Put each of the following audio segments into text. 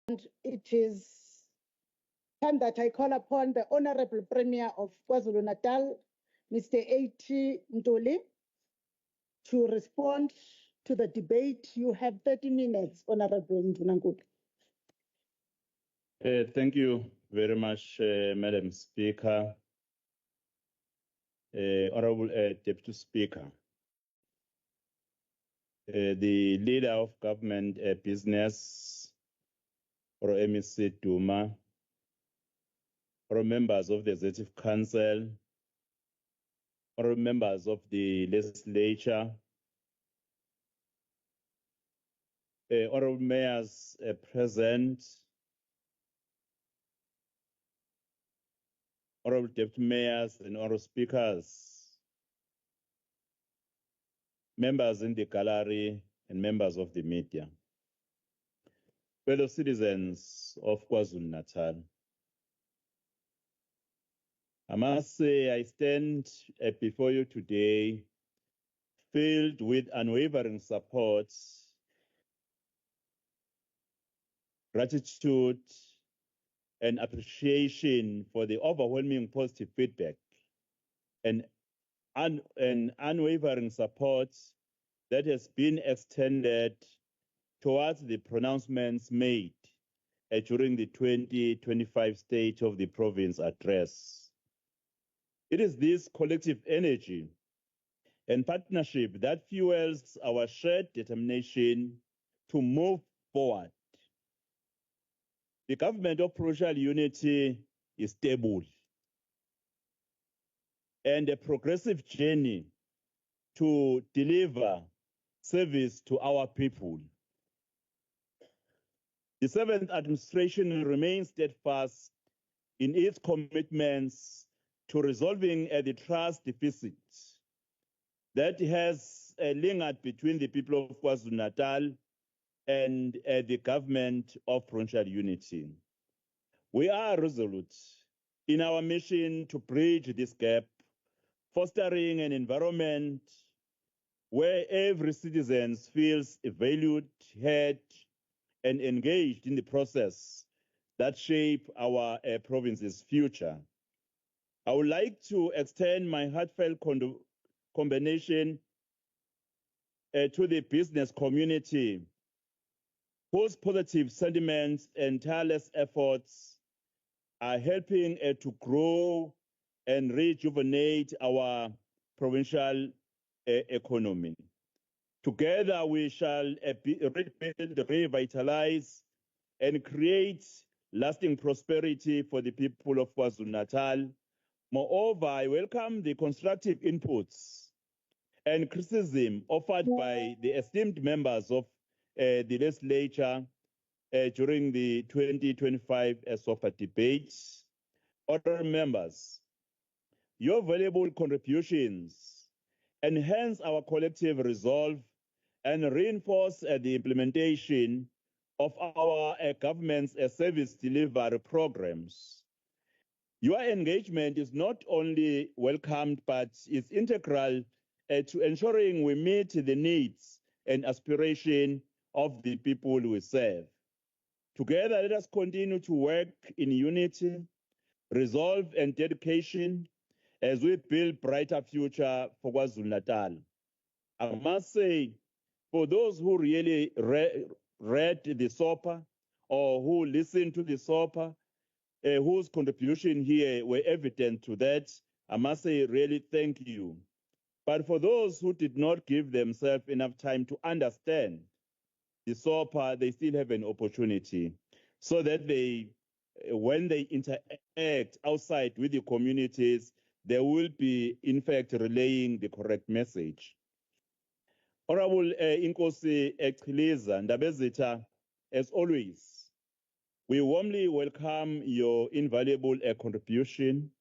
It is time that I call upon the Honorable Premier of KwaZulu-Natal, Mr. A.T. Ntuli, to respond to the debate. You have 30 minutes, Honorable Ndunankulu. Thank you very much, Madam Speaker. Honorable Deputy Speaker, the leader of government business, or MEC Duma, or members of the Executive Council, or members of the legislature, honorable mayors present, honorable deputy mayors and honorable speakers, members in the gallery and members of the media, fellow citizens of KwaZulu-Natal. I must say I stand before you today filled with unwavering support, gratitude, and appreciation for the overwhelming positive feedback and unwavering support that has been extended towards the pronouncements made during the 2025 State of the Province address. It is this collective energy and partnership that fuels our shared determination to move forward. The government of provincial unity is stable, and a progressive journey to deliver service to our people. The 7th administration remains steadfast in its commitments to resolving the trust deficit that has lingered between the people of KwaZulu-Natal and the government of provincial unity. We are resolute in our mission to bridge this gap, fostering an environment where every citizen feels valued, heard, and engaged in the process that shape our province's future. I would like to extend my heartfelt condemnation to the business community, whose positive sentiments and tireless efforts are helping to grow and rejuvenate our provincial economy. Together we shall rebuild, revitalize, and create lasting prosperity for the people of KwaZulu-Natal. Moreover, I welcome the constructive inputs and criticism offered by the esteemed members of the legislature during the 2025 SOFA debates. Honorable members, your valuable contributions enhance our collective resolve and reinforce the implementation of our government's service delivery programs. Your engagement is not only welcomed, but is integral to ensuring we meet the needs and aspirations of the people we serve. Together, let us continue to work in unity, resolve, and dedication as we build brighter future for KwaZulu-Natal. I must say, for those who really read the SOPA or who listened to the SOPA, whose contribution here were evident to that, I must say really thank you. But for those who did not give themselves enough time to understand the SOPA, they still have an opportunity so that they, when they interact outside with the communities, they will be in fact relaying the correct message. Honorable Inkosi Chiliza Ndabezitha, as always, we warmly welcome your invaluable contribution,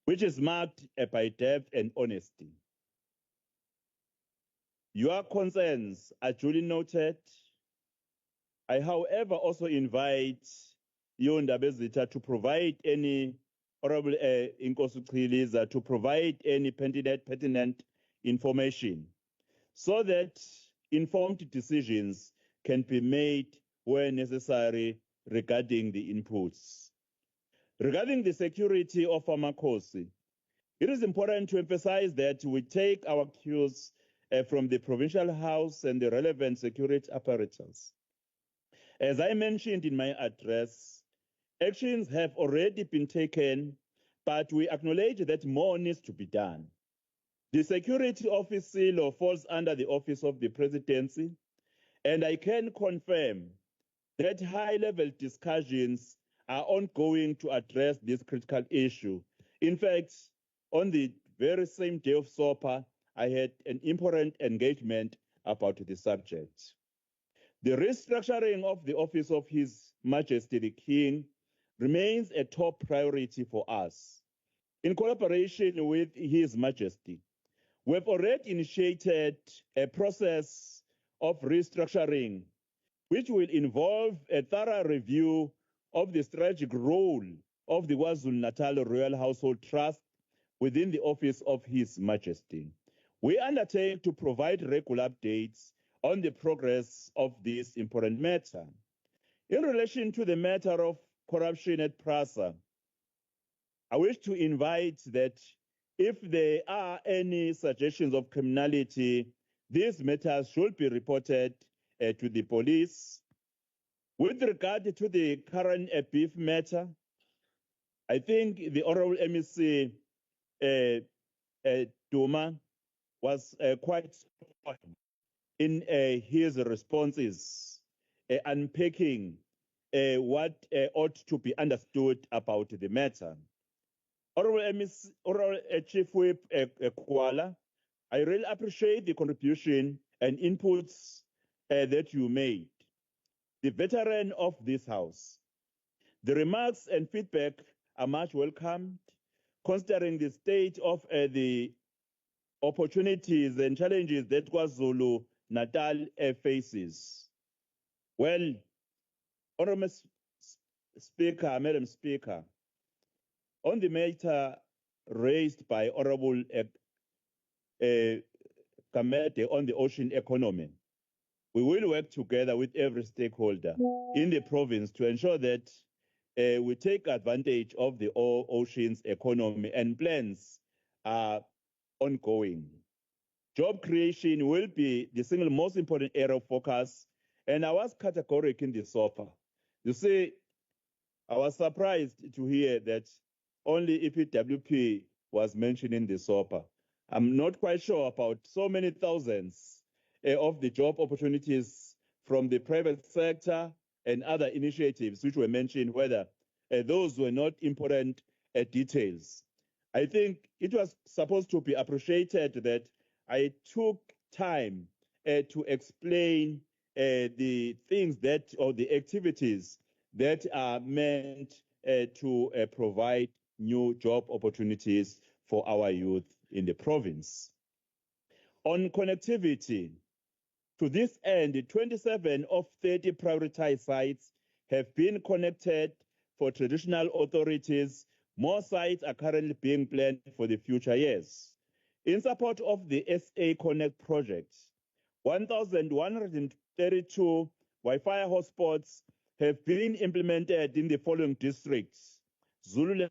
which is marked by depth and honesty. Your concerns are duly noted. I, however, also invite you, Ndabezitha, to provide any, Honorable Inkosi Chiliza, to provide any pertinent information so that informed decisions can be made where necessary regarding the inputs. Regarding the security of Amakosi, it is important to emphasize that we take our cues from the Provincial House and the relevant security apparatus. As I mentioned in my address, actions have already been taken, but we acknowledge that more needs to be done. The Security Office silo falls under the Office of the Presidency, and I can confirm that high-level discussions are ongoing to address this critical issue. In fact, on the very same day of SOPA, I had an important engagement about the subject. The restructuring of the Office of His Majesty the King remains a top priority for us. In collaboration with His Majesty, we have already initiated a process of restructuring, which will involve a thorough review of the strategic role of the KwaZulu-Natal Royal Household Trust within the Office of His Majesty. We undertake to provide regular updates on the progress of this important matter. In relation to the matter of corruption at PRASA, I wish to invite that if there are any suggestions of criminality, these matters should be reported to the police. With regard to the current beef matter, I think the Honorable MEC Duma was quite strong in his responses, unpacking what ought to be understood about the matter. Honorable Chief Whip Kuala, I really appreciate the contribution and inputs that you made. The veteran of this House. The remarks and feedback are much welcomed, considering the state of the opportunities and challenges that KwaZulu-Natal faces. Well, Honorable Speaker, Madam Speaker, on the matter raised by Honorable Kamete on the ocean economy, we will work together with every stakeholder in the province to ensure that we take advantage of the ocean's economy, and plans are ongoing. Job creation will be the single most important area of focus, and I was categoric in the SOPA. You see, I was surprised to hear that only EPWP was mentioned in the SOPA. I'm not quite sure about so many thousands of the job opportunities from the private sector and other initiatives which were mentioned, whether those were not important details. I think it was supposed to be appreciated that I took time to explain the things that, or the activities that are meant to provide new job opportunities for our youth in the province. On connectivity, to this end, 27 of 30 prioritized sites have been connected for traditional authorities. More sites are currently being planned for the future years. In support of the SA Connect project, 1,132 Wi-Fi hotspots have been implemented in the following districts: Zululand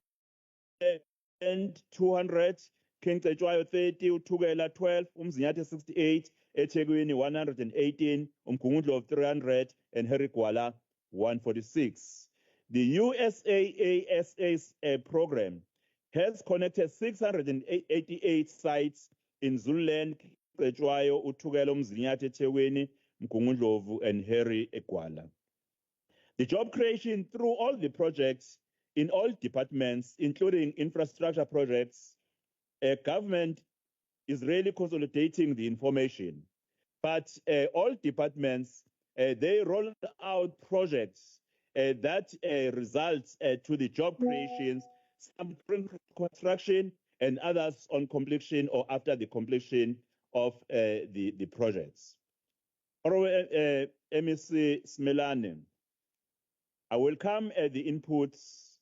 200, King Cetshwayo 30, uThukela 12, uMzinyathi 68, eThekwini 118, uMgungundlovu 300, and Harry Gwala 146. The USAASA program has connected 688 sites in Zululand, Cetshwayo, uThukela, uMzinyathi, eThekwini, Mgungundlovu, and Harry Gwala. The job creation through all the projects in all departments, including infrastructure projects, government is really consolidating the information. But all departments, they roll out projects that results to the job creations, some during construction and others on completion or after the completion of the projects. MEC Smelane, I welcome the inputs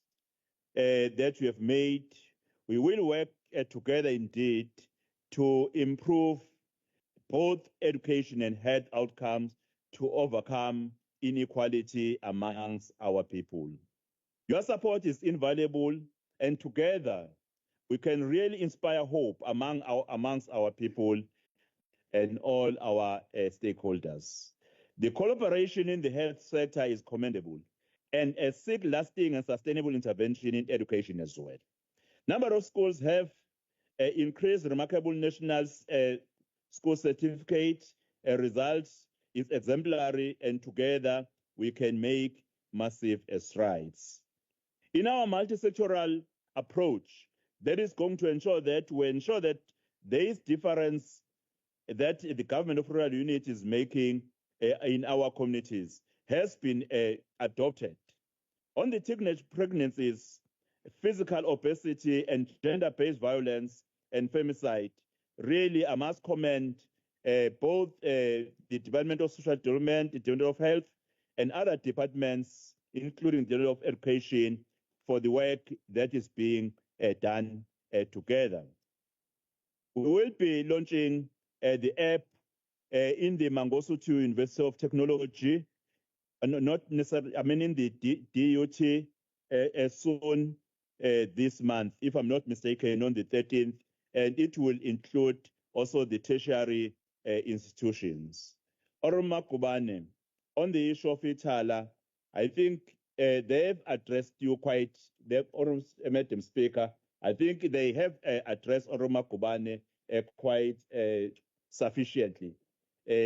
that you have made. We will work together indeed to improve both education and health outcomes to overcome inequality amongst our people. Your support is invaluable, and together we can really inspire hope amongst our people and all our stakeholders. The collaboration in the health sector is commendable and seek lasting and sustainable intervention in education as well. Number of schools have increased remarkable national school certificate results is exemplary, and together we can make massive strides. In our multi-sectoral approach, that is going to ensure that there is difference that the government of rural unit is making in our communities has been adopted. On the teenage pregnancies, physical obesity, and gender-based violence and femicide, really I must commend both the Department of Social Development, the Department of Health, and other departments, including the Department of Education, for the work that is being done together. We will be launching the app in the Mangosuthu University of Technology, not necessarily, I mean in the DUT soon this month, if I'm not mistaken, on the 13th, and it will include also the tertiary institutions. Oroma Kubane, on the issue of Itala, I think they've addressed you quite, Madam Speaker, I think they have addressed Oroma Kubane quite sufficiently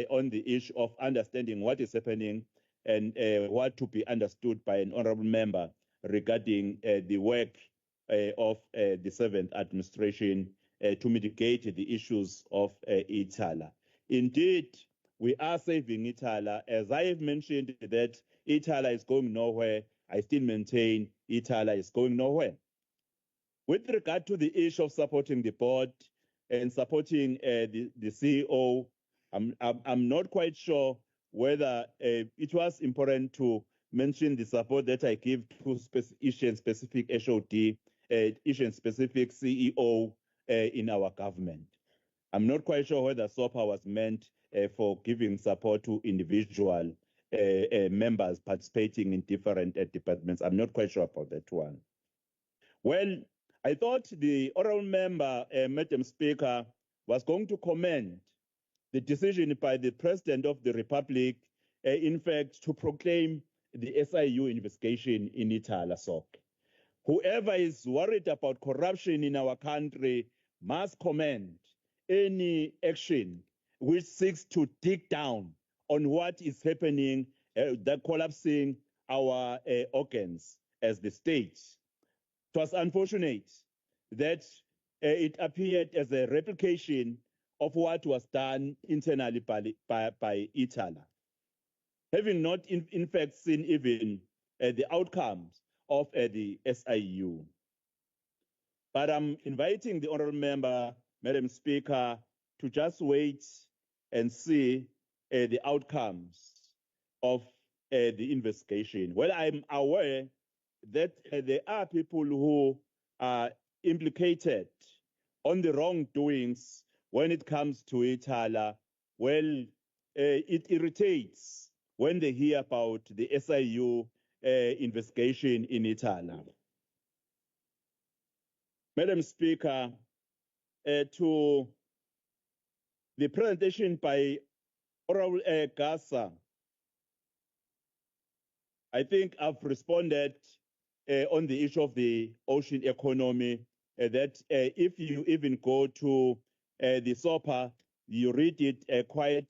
on the issue of understanding what is happening and what to be understood by an honorable member regarding the work of the 7th administration to mitigate the issues of Itala. Indeed, we are saving Itala. As I have mentioned that Itala is going nowhere, I still maintain Itala is going nowhere. With regard to the issue of supporting the board and supporting the CEO, I'm not quite sure whether it was important to mention the support that I give to specific HOD, specific CEO in our government. I'm not quite sure whether SOPA was meant for giving support to individual members participating in different departments. I'm not quite sure about that one. Well, I thought the honorable member, Madam Speaker, was going to commend the decision by the President of the Republic, in fact, to proclaim the SIU investigation in Itala SOC. Whoever is worried about corruption in our country must commend any action which seeks to dig down on what is happening, that collapsing our organs as the state. It was unfortunate that it appeared as a replication of what was done internally by Itala, having not in fact seen even the outcomes of the SIU. But I'm inviting the honorable member, Madam Speaker, to just wait and see the outcomes of the investigation. Well, I'm aware that there are people who are implicated on the wrongdoings when it comes to Itala. Well, it irritates when they hear about the SIU investigation in Itala. Madam Speaker, to the presentation by Honorable Gasa, I think I've responded on the issue of the ocean economy, that if you even go to the SOPA, you read it quite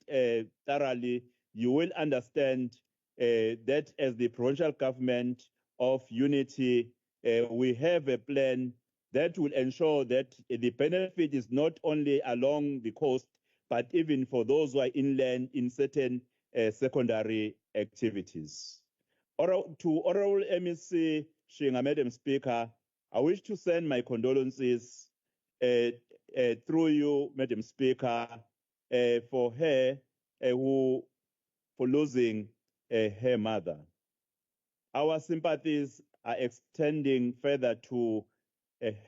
thoroughly, you will understand that as the provincial government of unity, we have a plan that will ensure that the benefit is not only along the coast, but even for those who are inland in certain secondary activities. To Honorable MEC Shinga, Madam Speaker, I wish to send my condolences through you, Madam Speaker, for her for losing her mother. Our sympathies are extending further to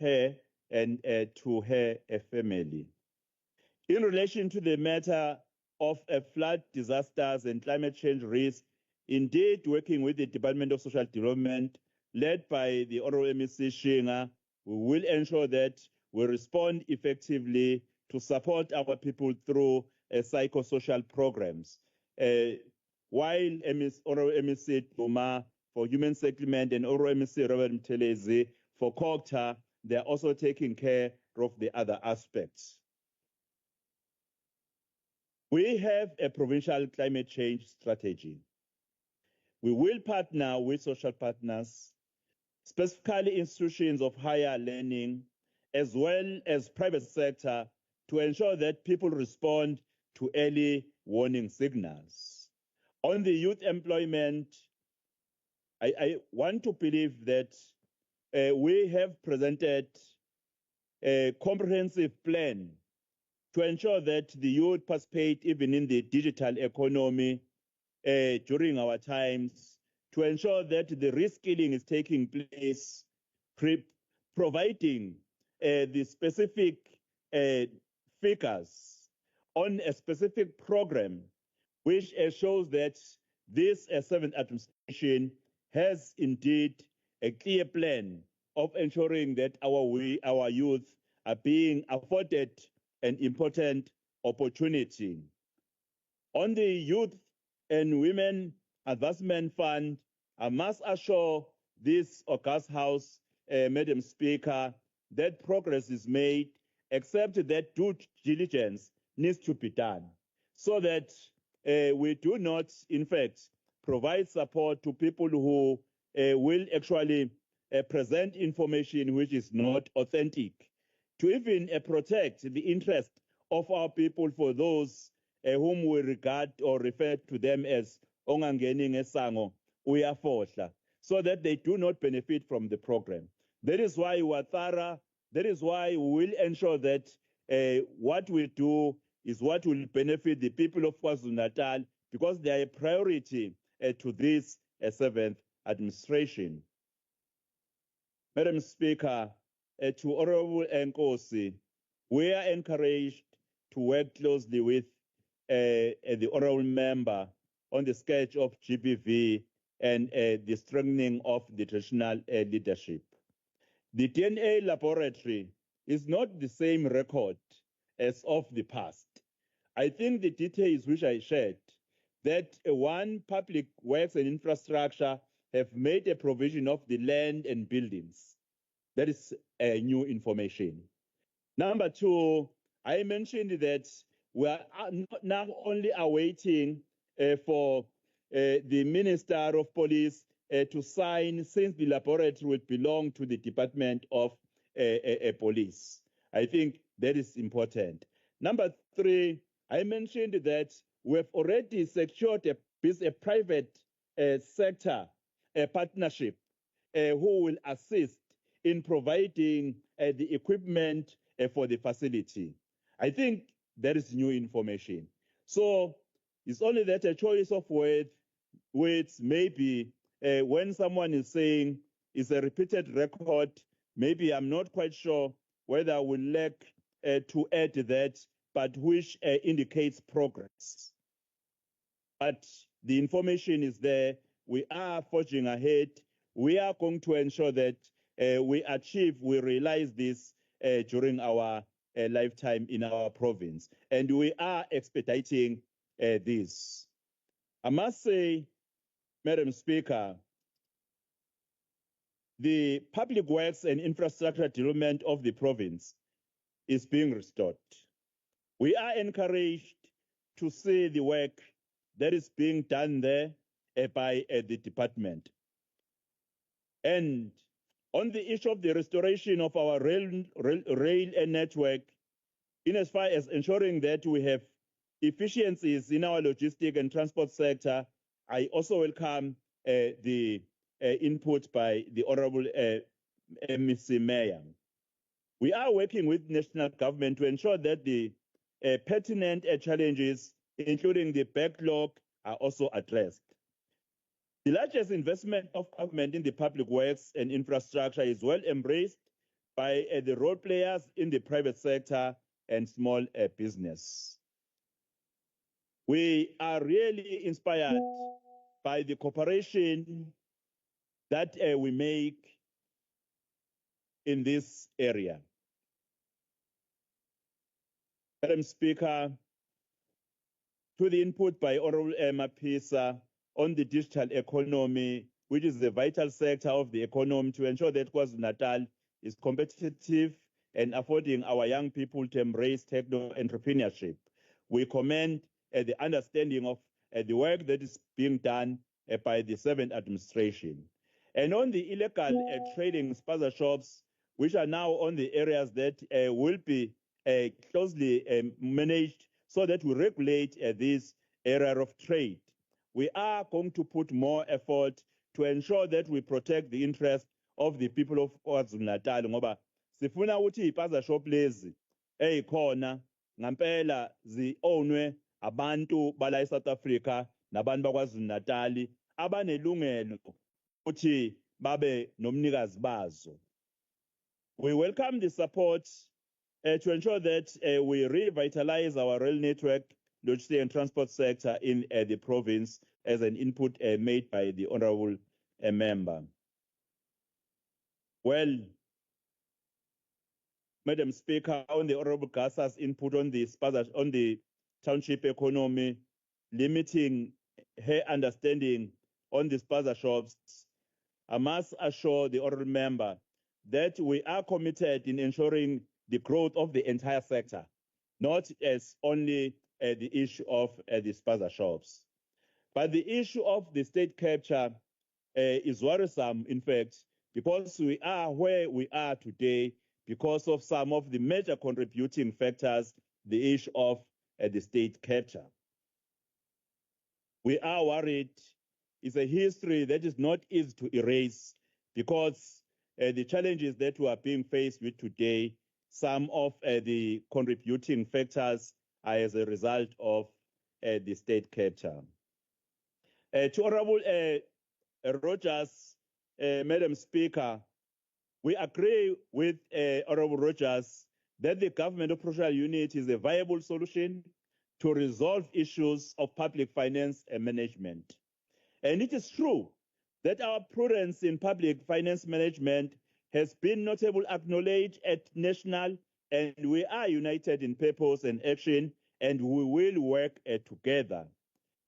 her and to her family. In relation to the matter of flood disasters and climate change risk indeed working with the Department of Social Development, led by the Honorable MEC Shinga, we will ensure that we respond effectively to support our people through psychosocial programs. While Honorable MEC Duma for Human Settlement and Honorable MEC Robert Mtelezi for COGTA, they are also taking care of the other aspects. We have a provincial climate change strategy. We will partner with social partners, specifically institutions of higher learning, as well as private sector, to ensure that people respond to early warning signals. On the youth employment, I want to believe that we have presented a comprehensive plan to ensure that the youth participate even in the digital economy during our times, to ensure that the reskilling is taking place, providing the specific figures on a specific program, which shows that this seventh administration has indeed a clear plan of ensuring that our youth are being afforded an important opportunity. On the Youth and Women Advancement Fund, I must assure this august House, Madam Speaker, that progress is made, except that due diligence needs to be done, so that we do not, in fact, provide support to people who will actually present information which is not authentic, to even protect the interest of our people for those whom we regard or refer to them as ongangeni ngesango uyafohla, so that they do not benefit from the program. That is why we are thorough. That is why we will ensure that what we do is what will benefit the people of KwaZulu-Natal, because they are a priority to this seventh administration. Madam Speaker, to Honorable Nkosi, we are encouraged to work closely with the Honorable Member on the sketch of GBV and the strengthening of the traditional leadership. The DNA laboratory is not the same record as of the past. I think the details which I shared, that one, public works and infrastructure have made a provision of the land and buildings. That is new information. Number two, I mentioned that we are now only awaiting for the Minister of Police to sign, since the laboratory will belong to the Department of Police. I think that is important. Number three, I mentioned that we have already secured a private sector partnership who will assist in providing the equipment for the facility. I think that is new information. So it's only that a choice of words maybe when someone is saying it's a repeated record, maybe I'm not quite sure whether I will lack to add that, but which indicates progress. But the information is there. We are forging ahead. We are going to ensure that we realize this during our lifetime in our province. And we are expediting this. I must say, Madam Speaker, the public works and infrastructure development of the province is being restored. We are encouraged to see the work that is being done there by the department. And on the issue of the restoration of our rail network, in as far as ensuring that we have efficiencies in our logistic and transport sector, I also welcome the input by the Honorable MEC Mayor. We are working with national government to ensure that the pertinent challenges, including the backlog, are also addressed. The largest investment of government in the public works and infrastructure is well embraced by the role players in the private sector and small business. We are really inspired by the cooperation that we make in this area. Madam Speaker, to the input by Honorable Mapisa on the digital economy, which is the vital sector of the economy to ensure that KwaZulu-Natal is competitive and affording our young people to embrace techno-entrepreneurship. We commend the understanding of the work that is being done by the 7th administration. And on the illegal trading spaza shops, which are now on the areas that will be closely managed so that we regulate this area of trade. We are going to put more effort to ensure that we protect the interest of the people of KwaZulu-Natal ngoba sifuna ukuthi ipaza shop lezi ezikhona ngampela zi-ownwe abantu bala eSouth Africa nabantu bakwaZulu-Natal abanelungelo ukuthi babe nomnikazi bazo. We welcome the support to ensure that we revitalize our rail network, logistics and transport sector in the province as an input made by the Honorable member. Well, Madam Speaker, on the Honorable Gasa's input on the township economy, limiting her understanding on the spaza shops, I must assure the Honorable member that we are committed in ensuring the growth of the entire sector, not as only the issue of the spaza shops. But the issue of the state capture is worrisome, in fact, because we are where we are today because of some of the major contributing factors, the issue of the state capture. We are worried. It's a history that is not easy to erase because the challenges that we are being faced with today, some of the contributing factors are as a result of the state capture. To Honorable Rogers, Madam Speaker, we agree with Honorable Rogers that the government of provincial unity is a viable solution to resolve issues of public finance and management. And it is true that our prudence in public finance management has been notably acknowledged at national, and we are united in purpose and action, and we will work together.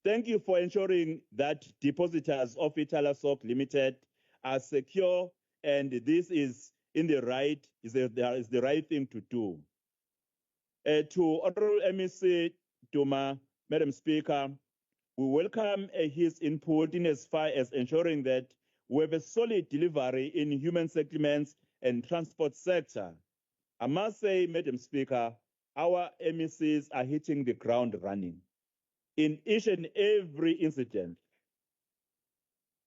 Thank you for ensuring that depositors of Italasoc Limited are secure, and this is the right thing to do. To Honorable MEC Duma, Madam Speaker, we welcome his input in as far as ensuring that we have a solid delivery in human settlements and transport sector. I must say, Madam Speaker, our MECs are hitting the ground running in each and every incident.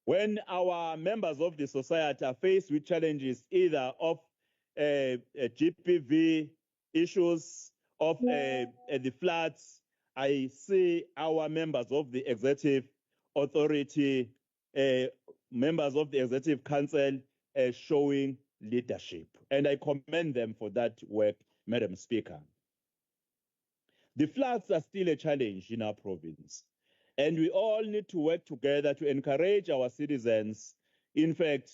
When our members of the society are faced with challenges either of GPV issues, of the floods, I see our members of the executive authority, members of the executive council showing leadership. And I commend them for that work, Madam Speaker. The floods are still a challenge in our province, and we all need to work together to encourage our citizens, in fact,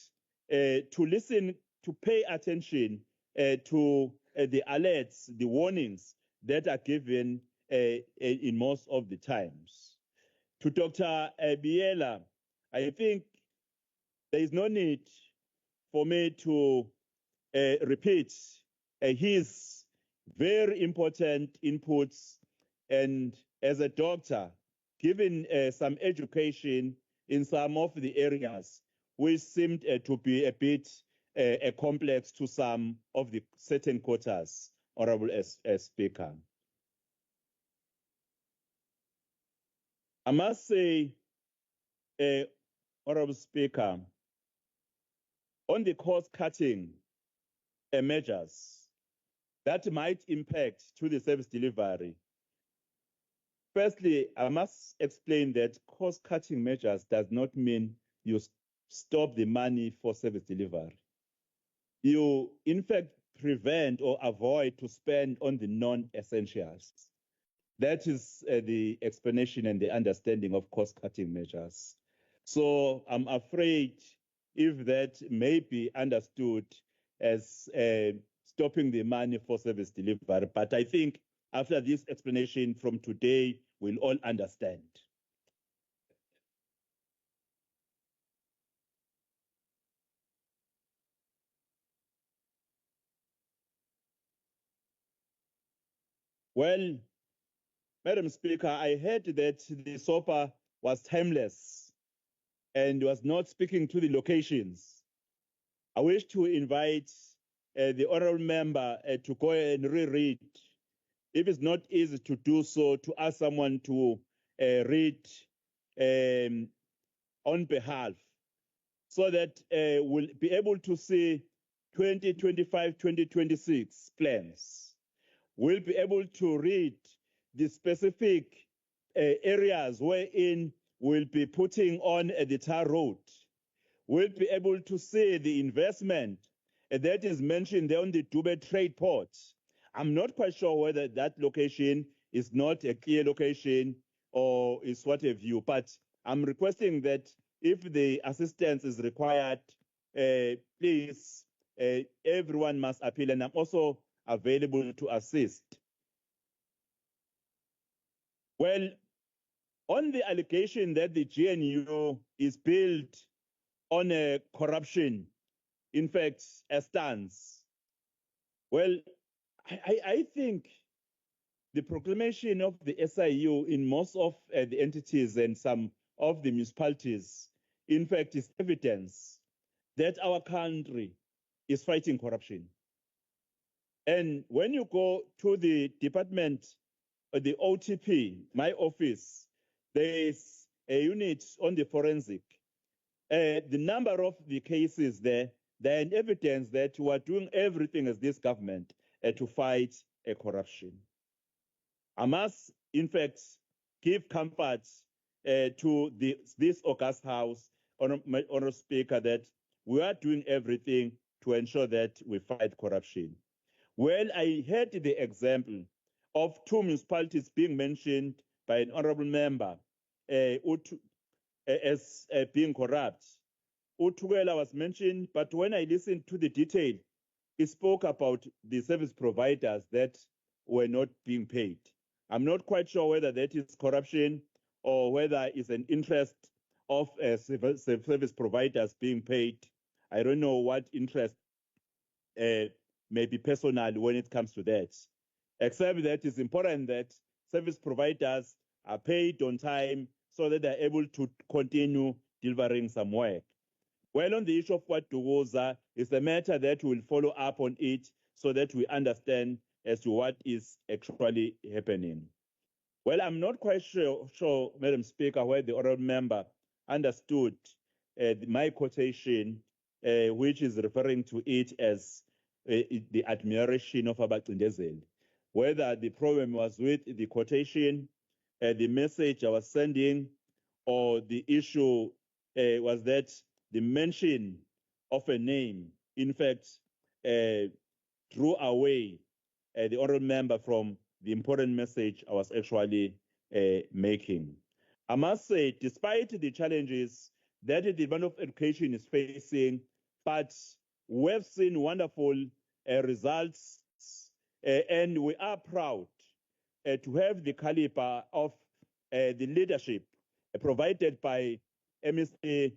to listen, to pay attention to the alerts, the warnings that are given in most of the times. To Dr. Biela, I think there is no need for me to repeat his very important inputs, and as a doctor, given some education in some of the areas which seemed to be a bit complex to some of the certain quarters, Honorable Speaker. I must say, Honorable Speaker, on the cost-cutting measures that might impact to the service delivery. Firstly, I must explain that cost-cutting measures does not mean you stop the money for service delivery. You, in fact, prevent or avoid to spend on the non-essentials. That is the explanation and the understanding of cost-cutting measures. So I'm afraid if that may be understood as stopping the money for service delivery. But I think after this explanation from today, we'll all understand. Well, Madam Speaker, I heard that the SOPA was timeless and was not speaking to the locations. I wish to invite the honorable member to go and reread. If it's not easy to do so, to ask someone to read on behalf so that we'll be able to see 2025, 2026 plans. We'll be able to read the specific areas wherein we'll be putting on the tar road. We'll be able to see the investment that is mentioned there on the Dube trade port. I'm not quite sure whether that location is not a clear location or is what have you, but I'm requesting that if the assistance is required, please, everyone must appeal, and I'm also available to assist. Well, on the allegation that the GNU is built on a corruption, in fact, a stance, well, I think the proclamation of the SIU in most of the entities and some of the municipalities, in fact, is evidence that our country is fighting corruption. And when you go to the department, the OTP, my office, there is a unit on the forensic. The number of the cases there, they're an evidence that we are doing everything as this government to fight corruption. I must, in fact, give comfort to this August House, Honourable Speaker, that we are doing everything to ensure that we fight corruption. Well, I heard the example of two municipalities being mentioned by an honourable member as being corrupt. Utuwela was mentioned, but when I listened to the detail, it spoke about the service providers that were not being paid. I'm not quite sure whether that is corruption or whether it's an interest of service providers being paid. I don't know what interest may be personal when it comes to that, except that it's important that service providers are paid on time so that they're able to continue delivering some work. Well, on the issue of what Dugoza is a matter that we'll follow up on it so that we understand as to what is actually happening. Well, I'm not quite sure, Madam Speaker, where the honourable member understood my quotation, which is referring to it as the admiration of Abacindezeli. Whether the problem was with the quotation, the message I was sending, or the issue was that the mention of a name, in fact, drew away the honourable member from the important message I was actually making. I must say, despite the challenges that the Department of Education is facing, but we've seen wonderful results, and we are proud to have the caliber of the leadership provided by MSc,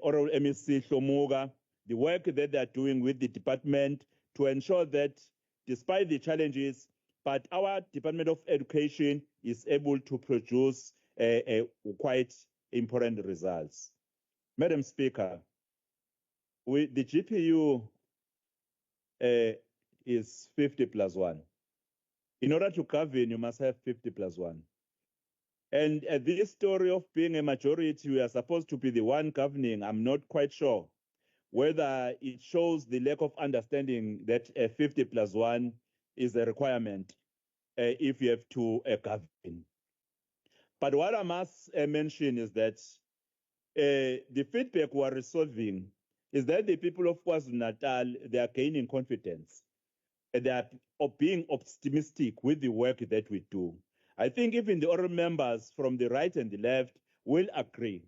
Honorable MSc Hlomuga, the work that they're doing with the department to ensure that despite the challenges, but our Department of Education is able to produce quite important results. Madam Speaker, the GPU is 50 plus 1. In order to govern, you must have 50 plus 1. And this story of being a majority, we are supposed to be the one governing, I'm not quite sure whether it shows the lack of understanding that 50 plus 1 is a requirement if you have to govern. But what I must mention is that the feedback we're resolving is that the people of KwaZulu-Natal, they are gaining confidence. They are being optimistic with the work that we do. I think even the honourable members from the right and the left will agree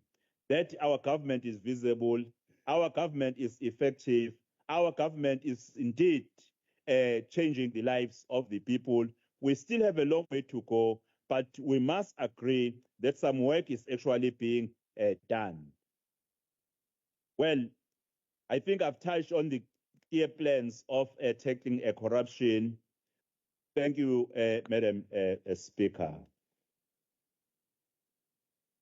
that our government is visible, our government is effective, our government is indeed changing the lives of the people. We still have a long way to go, but we must agree that some work is actually being done. Well, I think I've touched on the clear plans of tackling corruption. Thank you, Madam Speaker.